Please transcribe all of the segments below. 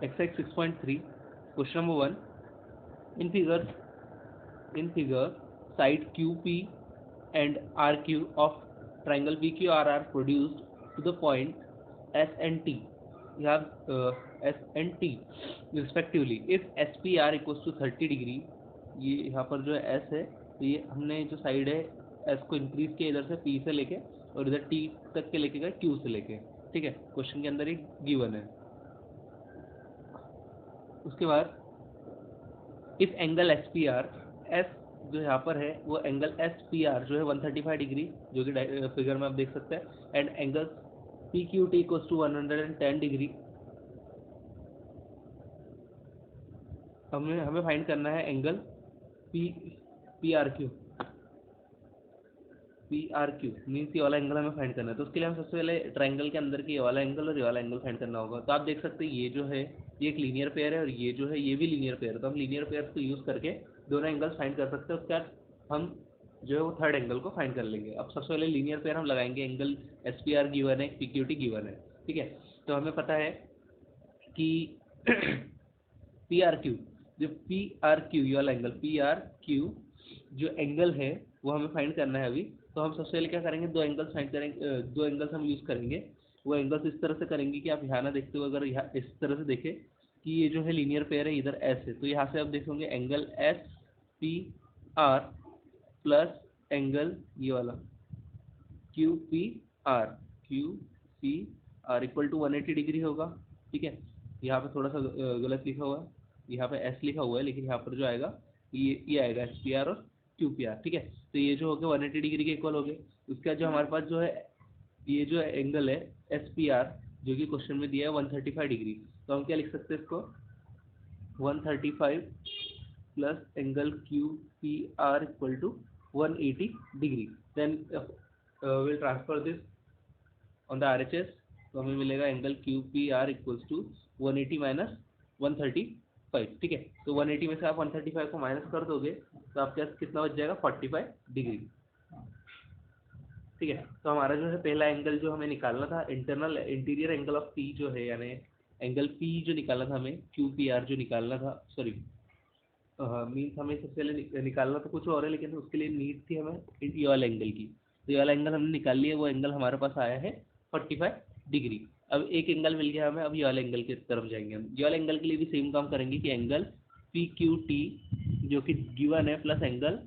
Exercise 6.3, question number 1. In figure, side QP and RQ of triangle PQR are produced to the point S and T. You have S and T respectively. If SPR equals to 30 degree, ये यहाँ पर जो है S है, तो ये हमने जो साइड है S को इंक्रीज किया इधर से P से लेके और इधर T तक के लेके गए Q से लेके, ठीक है। क्वेश्चन के अंदर एक गिवन है। उसके बाद if angle S P are, S जो यहाँ पर है वो एंगल एस पी आर जो है 135 डिग्री, जो कि फिगर में आप देख सकते हैं, and angle P Q T equals to 110 degree. हमें फाइंड करना है angle P R Q means ये वाला एंगल हमें फाइंड करना है। तो उसके लिए हम सबसे पहले ट्राइंगल के अंदर के ये वाला एंगल और ये वाला एंगल फाइंड करना होगा। तो आप देख सकते हैं ये जो है ये एक लीनियर पेयर है और ये जो है ये भी लीनियर पेयर है। तो हम लीनियर पेयर को यूज़ करके दोनों एंगल्स फाइंड कर सकते हैं। उसके बाद हम जो है वो थर्ड एंगल को फाइंड कर लेंगे। अब सबसे पहले लीनियर पेयर हम लगाएंगे, angle S P are given है, पी क्यू टी गिवन है, ठीक है। तो हमें पता है कि पी आर क्यू, जो पी आर क्यू ये वाला एंगल पी आर क्यू जो एंगल है वो हमें फाइंड करना है अभी। तो हम सबसे पहले क्या करेंगे, दो एंगल्स फाइंड करेंगे, दो एंगल्स हम यूज़ करेंगे। वो एंगल्स इस तरह से करेंगे कि आप यहाँ ना देखते हो, अगर यहाँ इस तरह से देखें कि ये जो है लीनियर पेयर है, इधर एस है, तो यहाँ से आप देखोगे angle S P R plus angle ये वाला Q P R equal to 180 degree होगा, ठीक है। यहाँ पे थोड़ा सा गलत लिखा हुआ है, यहाँ पे एस लिखा हुआ है, लेकिन यहाँ पर जो आएगा ये आएगा एस पी आर और क्यू पी आर, ठीक है। तो ये जो हो गया 180 डिग्री के इक्वल हो गए। उसके बाद जो हमारे पास जो है ये जो एंगल है एस पी आर जो कि क्वेश्चन में दिया है 135 डिग्री, तो हम क्या लिख सकते हैं इसको 135 plus angle Q P R equal to 180 degree. Then will transfer this on the RHS, तो हमें मिलेगा angle Q P R equals to 180 minus 135, ठीक है। तो 180 में से आप 135 को माइनस कर दोगे तो आपके पास कितना बच जाएगा 45 डिग्री, ठीक है। तो हमारा जो है पहला एंगल जो हमें निकालना था, इंटीरियर एंगल ऑफ पी जो है, यानी एंगल पी जो निकालना था हमें, क्यू पी आर जो निकालना था, सॉरी मीन्स हमें सबसे पहले निकालना तो कुछ और है, लेकिन उसके लिए नीड थी हमें ये वाला एंगल की। तो ये वाला एंगल हमने निकाल लिया, वो एंगल हमारे पास आया है 45 डिग्री। अब एक एंगल मिल गया हमें, अब ये वाले एंगल की तरफ जाएंगे हम। ये वाले एंगल के लिए भी सेम काम करेंगे कि एंगल पी क्यू टी जो कि गिवन है plus angle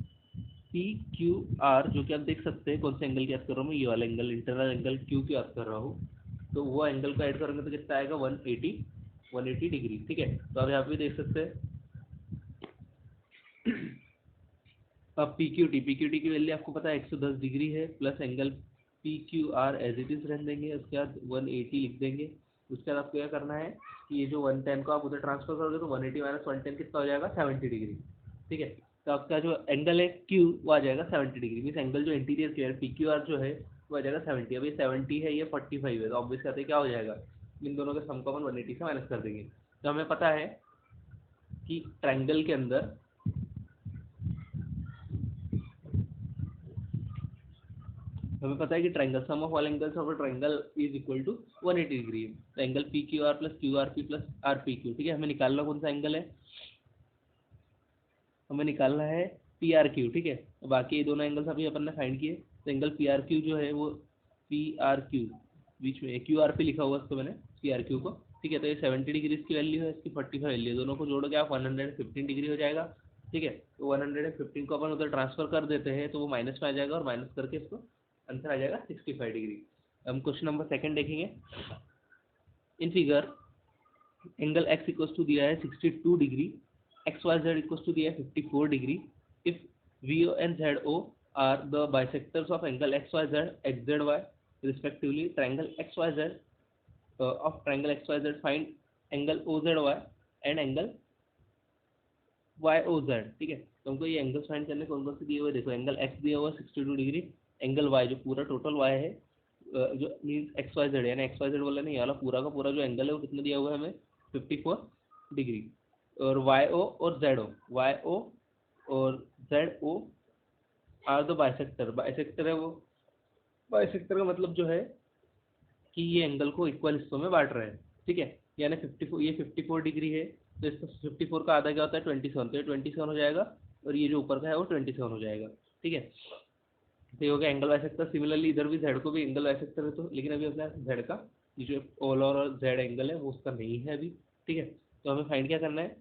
P Q are जो कि आप देख सकते हैं कौन से एंगल की बात कर रहा हूँ मैं, ये वाला एंगल इंटरनल एंगल क्यू की बात कर रहा हूँ। तो वो एंगल को ऐड करेंगे तो कितना आएगा 180 डिग्री, ठीक है। तो आप यहाँ पे देख सकते हैं अब पी क्यू टी की वैल्यू आपको पता है 110 डिग्री है, plus angle P Q R as it is रहने देंगे। उसके बाद 180 लिख देंगे। उसके बाद आपको क्या करना है कि ये जो 110 को आप उधर ट्रांसफर करोगे तो 180 माइनस 110 कितना हो जाएगा 70 डिग्री, ठीक है। तो आपका जो एंगल है क्यू वो आ जाएगा 70 डिग्री, मीन एंगल जो इंटीरियर की है पी क्यू आर जो है वो आ जाएगा 70। अब ये 70 है, ये 45 है, तो ऑब्वियस कहते हैं क्या हो जाएगा, इन दोनों के सम को अपन 180 से माइनस कर देंगे। तो हमें पता है कि ट्राइंगल के अंदर हमें पता है कि triangle sum of all angles of a triangle is equal to 180 degree है। तो angle P Q R plus R P Q, ठीक है। हमें निकालना कौन सा एंगल है, हमें निकालना है पी आर क्यू, ठीक है। तो बाकी ये दोनों एंगल्स अभी अपन ने फाइंड किए। तो एंगल पी आर क्यू जो है वो पी आर क्यू बीच में क्यू आर पी लिखा हुआ इसको मैंने पी आर क्यू को, ठीक है। तो ये 70 डिग्री इसकी वैल्यू है, इसकी 45 वैल्यू है, दोनों को जोड़ोगे आप 115 डिग्री हो जाएगा, ठीक है। तो 115 को अपन उधर ट्रांसफर कर देते हैं तो वो माइनस में आ जाएगा और माइनस करके इसको आंसर आ जाएगा 65 डिग्री। हम क्वेश्चन नंबर सेकंड देखेंगे। In figure angle X equals to दिया है 62 degree, X Y Z equals to दिया है 54 degree. If Y O and Z O are the bisectors of angle X Y Z X Z Y respectively, triangle X Y Z of triangle X Y Z find angle O Z Y and angle Y O Z, ठीक है। तो हमको ये angles find करने कौन कौन से दिए हुए, देखो एंगल एक्स दिया हुआ 62 डिग्री, एंगल वाई जो पूरा टोटल वाई है जो मीन्स एक्स वाई जेड, यानी एक्स वाई जेड बोला नहीं, ये वाला पूरा का पूरा जो एंगल है वो कितना दिया हुआ है हमें 54 डिग्री। और वाई ओ और जेड ओ, वाई ओ और Z O are the bisector, bisector है वो, बाइसेक्टर का मतलब जो है कि ये एंगल को इक्वल हिस्सों में बांट रहे हैं, ठीक है। यानी 54, ये 54 डिग्री है, तो इसका 54 का आधा क्या होता है 27, तो ये 27 हो जाएगा और ये जो ऊपर का है वो 27 हो जाएगा। ठीक है, तो ये हो गया एंगल बाइसेक्टर। सिमिलरली इधर भी जेड को भी एंगल बाइसेक्टर है, तो लेकिन अभी अपने जेड का ये जो ऑल और जेड एंगल है वो उसका नहीं है अभी। ठीक है, तो हमें फाइंड क्या करना है,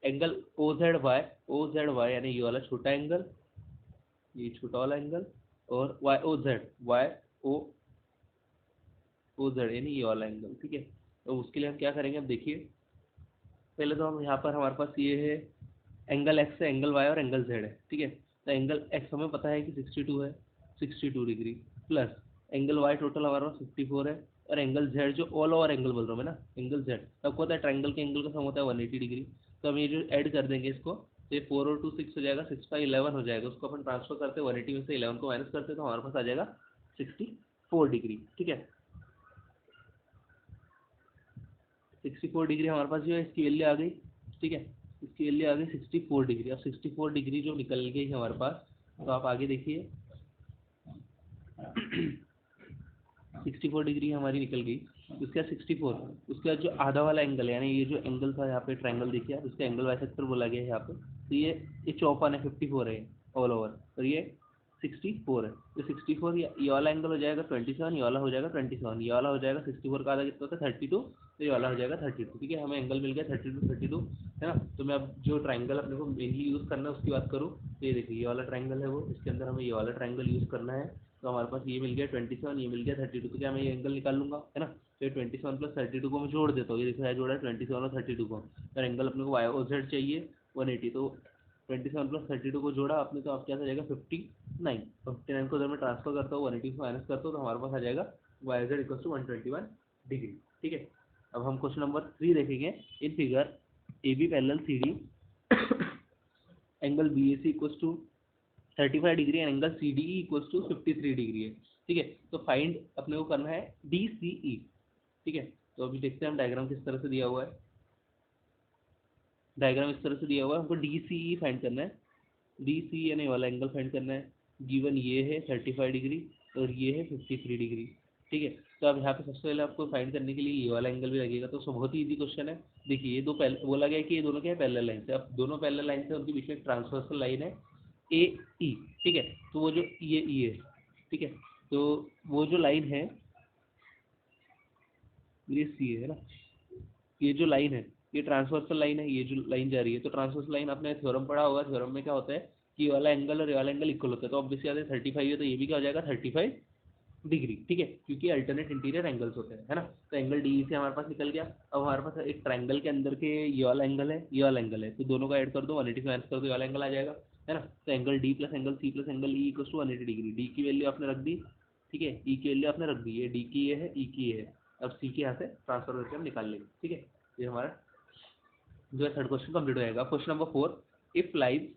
एंगल ओ जेड वाई यानी ये वाला छोटा एंगल, ये छोटा वाला एंगल, और वाई ओ ओ जेड यानी ये वाला एंगल। ठीक है, तो उसके लिए हम क्या करेंगे, अब देखिए पहले तो हम यहाँ पर हमारे पास ये है एंगल एक्स है, एंगल वाई और एंगल जेड है। ठीक है, तो एंगल एक्स हमें पता है कि 62 है, 62 degree, plus angle Y total हमारे पास 54 है, और एंगल जेड जो ऑल ओवर एंगल बोल रहा हूँ मैं ना, एंगल जेड आपको पता है ट्राइंगल के एंगल का सम होता है 180 डिग्री। तो हम ये जो ऐड कर देंगे इसको, तो ये 4 और 2 6 हो जाएगा, 6 का 11 हो जाएगा, उसको अपन ट्रांसफर करते हैं 180 में से 11 को माइनस करते हैं, तो हमारे पास आ जाएगा 64 डिग्री। ठीक है, 64 डिग्री हमारे पास जो है इसकी वैल्यू आ गई। ठीक है, इसकी वैल्यू आ गई 64 डिग्री। अब 64 डिग्री जो निकल गई है हमारे पास, तो आप आगे देखिए 64 डिग्री हमारी निकल गई। उसके बाद 64, उसके बाद जो आधा वाला एंगल है, यानी ये जो एंगल था यहाँ पे ट्रायंगल देखिए आप, इसका एंगल बाइसेक्टर बोला गया है यहाँ पे, तो ये 54 है, 54 है ऑल ओवर, और ये 64 है, तो 64 ये वाला एंगल हो जाएगा 27, ये वाला हो जाएगा 27, ये वाला हो जाएगा 64 का आधा कितना होता है 32, तो ये वाला हो जाएगा 32। ठीक है, हमें एंगल मिल गया 32 है ना। तो मैं अब जो ट्राइंगल अपने को मेनली यूज़ करना है उसकी बात करूँ, तो ये देखिए ये वाला ट्राइंगल है वो, इसके अंदर हमें ये वाला ट्राइंगल यूज़ करना है। तो हमारे पास ये मिल गया 27, ये मिल गया 32, तो क्या मैं ये एंगल निकाल लूंगा, है ना। तो ये 27 प्लस 32 को मैं जोड़ देता हूँ, ये देखो है जोड़ा है 27 और 32 को, और एंगल अपने को वाई ओ जेड चाहिए 180, तो 27 प्लस 32 को जोड़ा आपने, तो आप क्या आ जाएगा 59, 59 को उधर में ट्रांसफर करता हूँ 180 से माइनस करता हूँ, तो हमारे पास आ जाएगा Y Z equal to 121 degree. ठीक है, अब हम क्वेश्चन नंबर 3 देखेंगे। In figure A B parallel C D angle B A C equal to 35 degree and angle C D E equal to 53 degree है। ठीक है, तो फाइंड अपने को करना है डी सी ई। ठीक है, तो अभी देखते हैं हम डायग्राम किस तरह से दिया हुआ है। डायग्राम इस तरह से दिया हुआ है, हमको डी सी ई फाइंड करना है, डी सी यानी वाला एंगल फाइंड करना है। गिवन ये है 35 डिग्री और ये है 53 डिग्री। ठीक है, तो अब यहाँ पे सबसे पहले आपको फाइंड करने के लिए ये वाला एंगल भी लगेगा, तो बहुत ही इजी क्वेश्चन है। देखिए ये दो पहले बोला गया है कि ये दोनों क्या है पैरेलल लाइन से, अब दोनों पैरेलल लाइन से उनके बीच में एक ट्रांसवर्सल लाइन है ए ई। ठीक है, तो वो जो ये ई है, ठीक है, तो वो जो लाइन है ये सी है ना, ये जो लाइन है ये ट्रांसवर्सल लाइन है, ये जो लाइन जा रही है, तो ट्रांसवर्सल लाइन आपने थ्योरम पढ़ा होगा, थ्योरम में क्या होता है कि ये वाला एंगल और ये वाला एंगल इक्वल होता है, तो ऑब्वियसली आते 35 है, तो ये भी क्या हो जाएगा 35 डिग्री। ठीक है, क्योंकि अल्टरनेट इंटीरियर एंगल्स होते हैं, है ना। तो एंगल डी से हमारे पास निकल गया। अब हमारे पास एक ट्रायंगल के अंदर के ये वाला एंगल है, ये वाला एंगल है, तो दोनों का ऐड कर दो 180 माइनस कर दो, ये वाला एंगल आ जाएगा, है ना। तो angle D plus angle C plus angle E equal to 180 degree. D की वैल्यू आपने रख दी, ठीक है, ई की वैल्यू आपने रख दी, ये डी की ये है, ई की ये है। अब सी के यहाँ से ट्रांसफर करके हम निकाल लेंगे। ठीक है, ये हमारा जो है थर्ड क्वेश्चन कंप्लीट हो जाएगा। Question number 4, if lines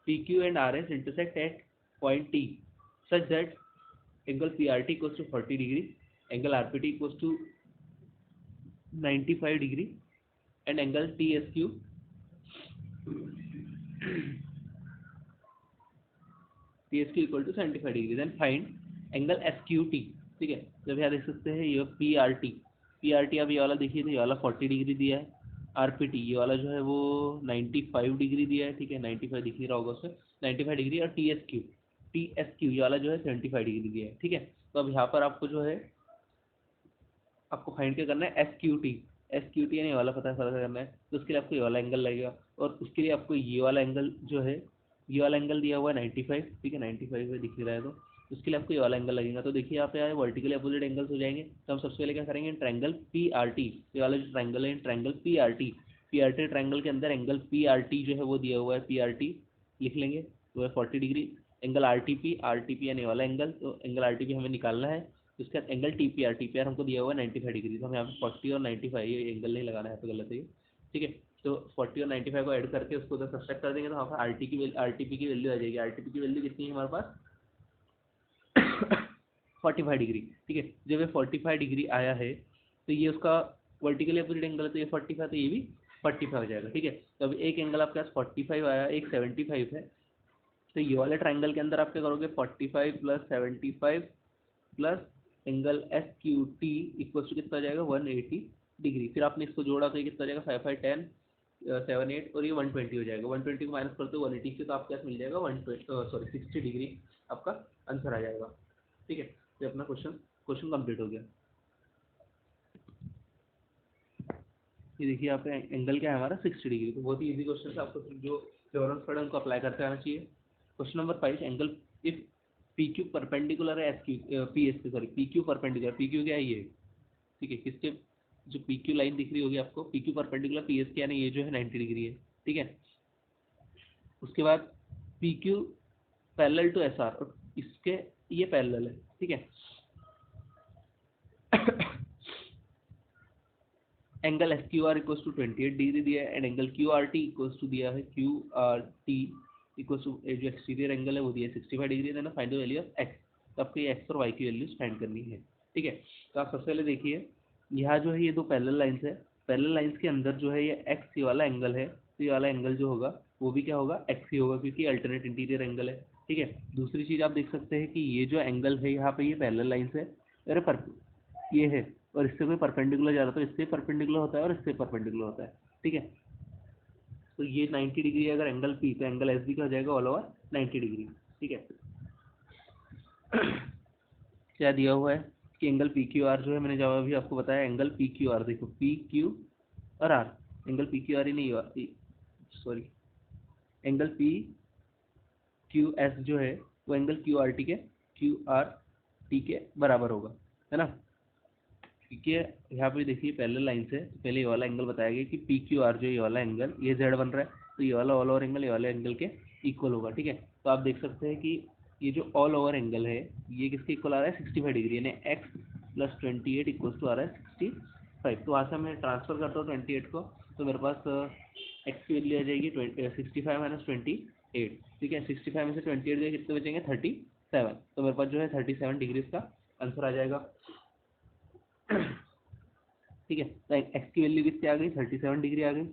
PQ and RS intersect at point T such that angle PRT equals to 40 degree, angle RPT equals to 95 degree, and angle TSQ equal to 75 degree, then find angle SQT। ठीक है, जब यहाँ देख सकते हैं ये PRT अब ये वाला देखिए, तो ये वाला 40 डिग्री दिया है, RPT ये वाला जो है वो 95 डिग्री दिया है। ठीक है, 95 दिख नहीं रहा होगा उसमें, 95 डिग्री, और TSQ ये वाला जो है 75 डिग्री दिया है। ठीक है, तो अब यहाँ पर आपको जो है आपको फाइंड क्या करना है SQT यानी ये वाला पता करना है, तो उसके लिए आपको ये वाला एंगल लगेगा, और उसके लिए आपको ये वाला एंगल जो है, ये वाला एंगल दिया हुआ है 95। ठीक है, 95 में दिख रहा है, तो उसके लिए आपको ये वाला एंगल लगेगा। तो देखिए यहाँ पे आए वर्टिकली अपोजिट एंगल्स हो जाएंगे, तो हम सबसे पहले क्या करेंगे, ट्रायंगल PRT, ये वाला जो ट्रायंगल है ट्रायंगल PRT ट्रायंगल के अंदर एंगल PRT जो है वो दिया हुआ है, PRT लिख लेंगे, तो है 40 डिग्री। एंगल RTP यानी वाला एंगल, तो एंगल RTP हमें निकालना है। उसके बाद एंगल TPR हमको दिया हुआ है 95 डिग्री, तो हम यहाँ पे 40 और 95 ये एंगल नहीं लगाना है, तो गलत है ये। ठीक है, तो 40 और 95 को ऐड करके उसको उधर सब्सट्रैक्ट कर देंगे, तो वहाँ पर RTP की वैल्यू आ जाएगी। RTP की वैल्यू कितनी है हमारे पास 45 डिग्री। ठीक है, जब ये 45 डिग्री आया है, तो ये उसका वर्टिकली अपोजिट एंगल है, तो ये 45, तो ये भी 45 हो जाएगा। ठीक है, तो अब एक एंगल आपके पास 45 आया, एक 75 है, तो ये वाले ट्रायंगल के अंदर आप क्या करोगे 45 plus 75 plus angle SQT equal to कितना आ जाएगा 180 डिग्री। फिर आपने इसको जोड़ा तो ये कितना हो जाएगा 5 5 10 7 8 और ये 120 हो जाएगा। 120 को माइनस करते हो 180 से तो आपके पास मिल जाएगा 60 डिग्री आपका आंसर आ जाएगा। ठीक है, तो अपना क्वेश्चन कंप्लीट हो गया। ये देखिए यहाँ पे एंगल क्या है हमारा 60 डिग्री। तो बहुत ही इजी क्वेश्चन है, आपको जो थ्योरम्स पढ़े उनको अप्लाई करते आना चाहिए। Question number 5, angle if P Q perpendicular है एस क्यू पी एस के, sorry P Q perpendicular, P Q क्या है ये, ठीक है, किसके, जो पी क्यू लाइन दिख रही होगी आपको, P Q perpendicular P S के, यानी ये जो है 90 डिग्री है। ठीक है, उसके बाद P Q parallel to S R, और इसके ये पैरेलल है। ठीक है, angle S Q R equals to 28 degree दिया है, and angle Q R T equals to दिया है Q R T equals to जो एक्सटीरियर एंगल है वो दिया है 65 डिग्री, देना find the value of X. तो आपको ये एक्स और वाई की वैल्यूज फाइंड करनी है। ठीक है, तो आप सबसे पहले देखिए यहाँ जो है ये दो पैरेलल लाइंस है, पैरेलल लाइंस के अंदर जो है ये एक्स ये वाला एंगल है, तो ये वाला एंगल जो होगा वो भी क्या होगा, एक्स ही होगा, क्योंकि अल्टरनेट इंटीरियर एंगल है। ठीक है, दूसरी चीज आप देख सकते हैं कि ये जो एंगल है यहाँ पे ये पैरेलल लाइंस है, अरे पर ये है, और इससे कोई परपेंडिकुलर जा रहा है तो इससे परपेंडिकुलर होता है और इससे परपेंडिकुलर होता है। ठीक है, तो ये 90 डिग्री अगर एंगल पी, तो एंगल एस बी का हो जाएगा ऑल ओवर 90 डिग्री। ठीक है, क्या दिया हुआ है कि एंगल पी क्यू आर जो है, मैंने जब अभी आपको बताया एंगल पी क्यू आर, देखो पी क्यू और आर, एंगल पी क्यू आर ही नहीं, sorry angle P Q S जो है वो एंगल क्यू आर टी के बराबर होगा, है ना। ठीक है, यहाँ पे देखिए पैरेलल लाइन से पहले ये वाला एंगल बताया गया कि पी क्यू आर जो ये वाला एंगल ये जेड बन रहा है, तो ये वाला ऑल ओवर एंगल ये वाले एंगल के इक्वल होगा। ठीक है, तो आप देख सकते हैं कि ये जो ऑल ओवर एंगल है ये किसके इक्वल आ रहा है 65 डिग्री, यानी एक्स प्लस 28 इक्वल टू आ रहा है 65। तो वहाँ से मैं ट्रांसफर करता हूँ 28 को, तो मेरे पास एक्स की वैल्यू आ जाएगी 65 माइनस 28। ठीक है, 65 में से 28 गए कितने बचेंगे 37, तो मेरे पास जो है 37 डिग्री का आंसर आ जाएगा। ठीक है, तो एक्स की वैल्यू कितनी आ गई 37 डिग्री आ गई।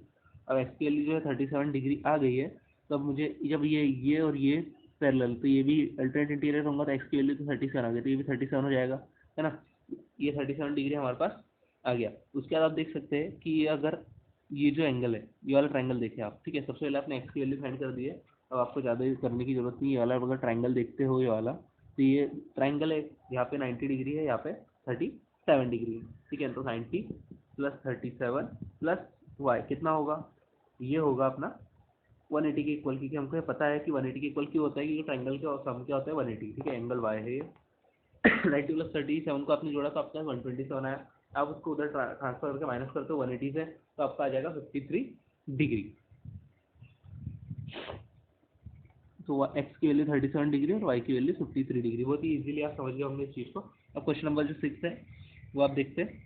अब एक्स की वैल्यू जो है 37 डिग्री आ गई है, तो अब मुझे जब ये और ये पैरेलल, तो ये भी अल्टरनेट इंटीरियर होगा, तो एक्स की वैल्यू तो 37 आ गई, तो ये भी 37 हो जाएगा, है ना। ये 37 डिग्री हमारे पास आ गया। उसके बाद आप देख सकते हैं कि ये अगर ये जो एंगल है ये वाला ट्राइंगल देखें आप, ठीक है, सबसे पहले आपने एक्स की वैल्यू फाइंड कर दी है, अब आपको ज़्यादा करने की जरूरत नहीं है। ये वाला अगर ट्राइंगल देखते हो ये वाला, तो ये ट्राइंगल है, यहाँ पे 90 डिग्री है, यहाँ पे 37 डिग्री है। ठीक है, तो 90 प्लस 37 प्लस वाई कितना होगा, ये होगा अपना 180 के इक्वल, क्योंकि हमको ये पता है कि 180 के इक्वल क्यों होता है, क्योंकि ट्राइंगल का सम क्या होता है 180। ठीक है, एंगल वाई है ये 90 प्लस 37 को आपने जोड़ा तो आपका 127 आया। आप उसको उधर ट्रांसफर करके माइनस करते हो 180 से, तो आपका आ जाएगा 53 डिग्री। तो एक्स की वैल्यू 37 डिग्री और वाई की वैल्यू 53 डिग्री। बहुत ही इजीली आप समझ गए होंगे इस चीज़ को। अब क्वेश्चन नंबर जो 6 है वो आप देखते हैं,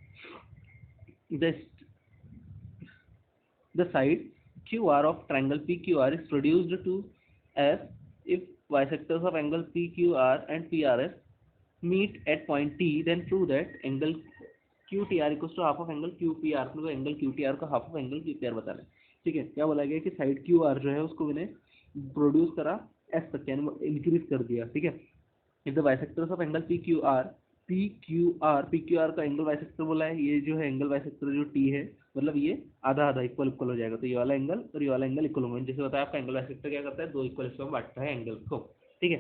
the side QR of triangle PQR is produced to as if bisectors of angle PQR and PRS meet at point T, then prove that angle QTR equals to half of angle QPR। तो angle QTR का half of angle QPR बताना है। ठीक है, क्या बोला गया कि साइड QR जो है उसको मैंने प्रोड्यूस करा एस तक, यानी इंक्रीज कर दिया। ठीक है, if the bisectors of angle P Q are का एंगल बाइसेक्टर बोला है, ये जो है एंगल बाइसेक्टर जो टी है, मतलब ये आधा आधा इक्वल इक्वल हो जाएगा, तो ये वाला एंगल और ये वाला एंगल इक्वल होंगे। जैसे बताया आपका एंगल बाइसेक्टर क्या करता है, दो इक्वल हिस्सों में बांटता है एंगल को। ठीक है,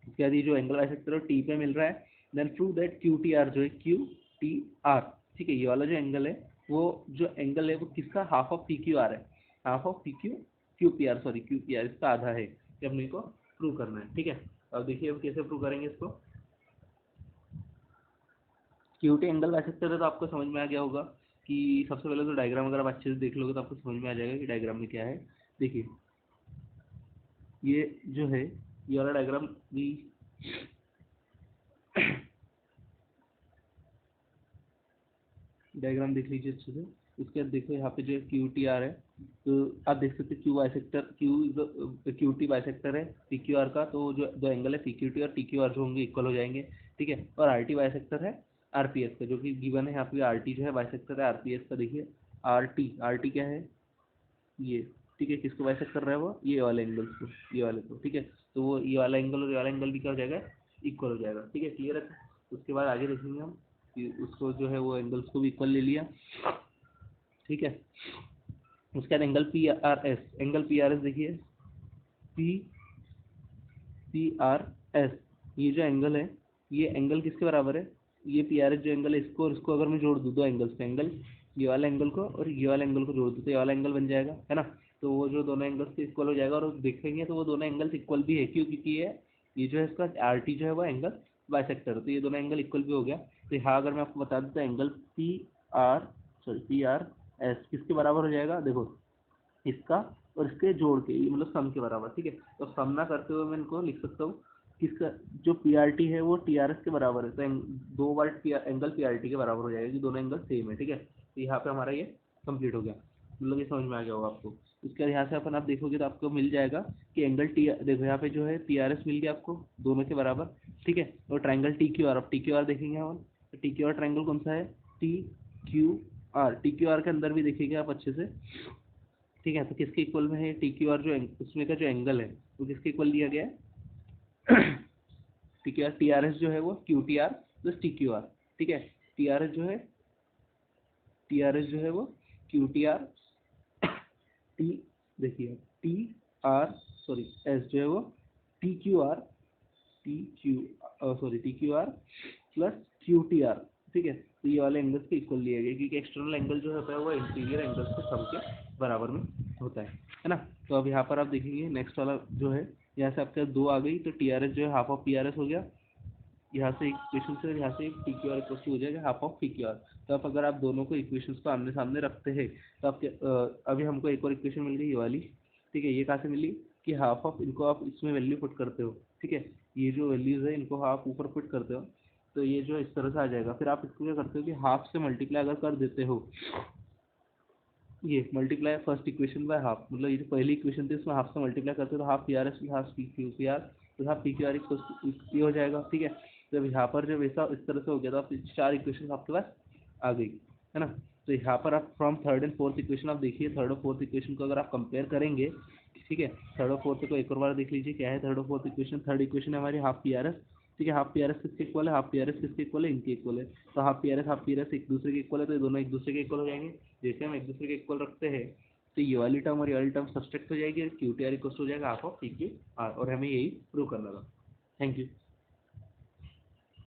उसके बाद ये जो एंगल बाइसेक्टर टी पे मिल रहा है, then prove that Q T R जो है क्यू टी आर, ठीक है, ये वाला जो एंगल है वो जो एंगल है वो किसका half of P Q R है, half of Q P R, sorry Q P R इसका आधा है, ये अपने को प्रूव करना है। ठीक है, अब देखिए अब कैसे प्रूव करेंगे इसको। क्यूटी एंगल बाइसेक्टर है तो आपको समझ में आ गया होगा कि सबसे पहले तो डायग्राम अगर आप अच्छे से देख लोगे तो आपको समझ में आ जाएगा कि डायग्राम में क्या है। देखिए ये जो है ये वाला डायग्राम भी डायग्राम देख लीजिए अच्छे से। उसके बाद देखो यहाँ पे जो क्यू टी आर है, तो आप देख सकते हैं Q bisector Q T bisector है पी क्यू आर का, तो जो दो एंगल है पी क्यू टी और टी क्यू आर जो होंगे इक्वल हो जाएंगे। ठीक है, और आर टी बाइसेक्टर है आर पी एस का, जो कि गिवन है यहाँ पे आर टी जो है बाइसेक्टर है आर पी एस का। देखिए आर टी क्या है ये, ठीक है, किसको बाइसेक्ट कर रहा है वो, ये वाले एंगल्स को, ये वाले को। ठीक है, तो वो ये वाला एंगल और ये वाला एंगल भी क्या हो जाएगा इक्वल हो जाएगा। ठीक है, क्लियर है। उसके बाद आगे देखेंगे हम कि उसको जो है वो एंगल्स को भी इक्वल ले लिया, ठीक है। उसके बाद angle P R S, angle P R S देखिए, पी आर एस, ये जो एंगल है ये एंगल किसके बराबर है, ये पी आर एस जो एंगल है इसको और इसको अगर मैं जोड़ दूँ दो एंगल्स पे, एंगल ये वाला एंगल को और ये वाला एंगल को जोड़ दूँ तो ये वाला एंगल बन जाएगा, है ना। तो वो जो दोनों एंगल्स के इक्वल हो जाएगा, और देखेंगे तो वो दोनों एंगल्स इक्वल भी है, क्यों, क्योंकि ये जो है इसका आर टी जो है वो एंगल बाइसेक्टर, तो ये दोनों एंगल इक्वल भी हो गया। तो यहाँ अगर मैं आपको बता दूँ तो एंगल पी आर एस किसके बराबर हो जाएगा, देखो इसका और इसके जोड़ के, ये मतलब सम के बराबर, ठीक है। तो सम ना करते हुए मैं इनको लिख सकता हूँ, किसका जो पी आर टी है वो टी आर एस के बराबर है, तो दो बार एंगल पी आर टी के बराबर हो जाएगा, कि दोनों एंगल सेम है, ठीक है। तो यहाँ पे हमारा ये कंप्लीट हो गया, मतलब ये समझ में आ गया होगा आपको। इसके बाद यहाँ से अपन आप देखोगे तो आपको मिल जाएगा कि एंगल टी, देखो यहाँ पे जो है पी आर एस मिल गया आपको दोनों के बराबर, ठीक है। और ट्राइंगल टी क्यू आर, अब टी क्यू आर देखेंगे हम, तो टी क्यू आर ट्राइंगल कौन सा है, T Q R, T Q R के अंदर भी देखेंगे आप अच्छे से, ठीक है। तो किसके इक्वल में है टी क्यू आर, जो उसमें का जो एंगल है वो किसके इक्वल दिया गया है T Q R, T R S जो है वो Q T are plus T Q R, ठीक है। टी आर एस जो है, टी आर एस जो है वो क्यू टी आर, टी, देखिए टी आर, सॉरी एस जो है वो T Q R, T Q sorry T Q R plus Q T are, ठीक है। तो ये वाले एंगल्स के इक्वल लिए गए, क्योंकि एक्सटर्नल एंगल जो होता है वो इंटीरियर एंगल्स के सम के बराबर में होता है ना। तो अब यहाँ पर आप देखेंगे नेक्स्ट वाला जो है, यहाँ से आपके दो आ गई, तो टी आर एस जो है half of P R S हो गया, यहाँ से इक्वेशन से यहाँ से टी क्यू आर इक्वल हो जाएगा half of P Q are. तो अब अगर आप दोनों को इक्वेशंस को आमने सामने रखते हैं तो आपके अभी हमको एक और इक्वेशन मिल गई ये वाली, ठीक है। ये कहाँ से मिली, कि हाफ ऑफ, इनको आप इसमें वैल्यू पुट करते हो, ठीक है। ये जो वैल्यूज़ है इनको हाफ ऊपर पुट करते हो, तो ये जो इस तरह से आ जाएगा। फिर आप इसको क्या करते हो कि हाफ से मल्टीप्लाई अगर कर देते हो, ये multiply first equation by half, मतलब ये जो पहली इक्वेशन थी उसमें हाफ से मल्टीप्लाई करते हो तो half P R S half P Q P are, तो हाफ पी क्यू आर ये हो जाएगा, ठीक है। तो यहाँ पर जब ऐसा इस तरह से हो गया तो आप चार इक्वेशन आपके पास आ गई, है ना। तो यहाँ पर आप from third and fourth equation आप देखिए, थर्ड और फोर्थ इक्वेशन को अगर आप कंपेयर करेंगे, ठीक है, थर्ड और फोर्थ को एक और बार देख लीजिए क्या है थर्ड और फोर्थ इक्वेशन। थर्ड इक्वेशन है हमारी हाफ पी आर एस, ठीक है। हाफ पी आर एस किसके इक्वल है, हाफ पी आर एस किसके इक्वल है, इनके इक्वल है। तो हाफ पी आर एस एक दूसरे के इक्वल है, तो ये दोनों एक दूसरे के इक्वल हो जाएंगे। जैसे हम एक दूसरे के इक्वल रखते हैं तो ये वाली टर्म और ये वाली टर्म सब्सट्रैक्ट हो जाएगी, क्यू टी आर इक्वल हो जाएगा half of P Q are, और हमें यही प्रूव करना था। Thank you.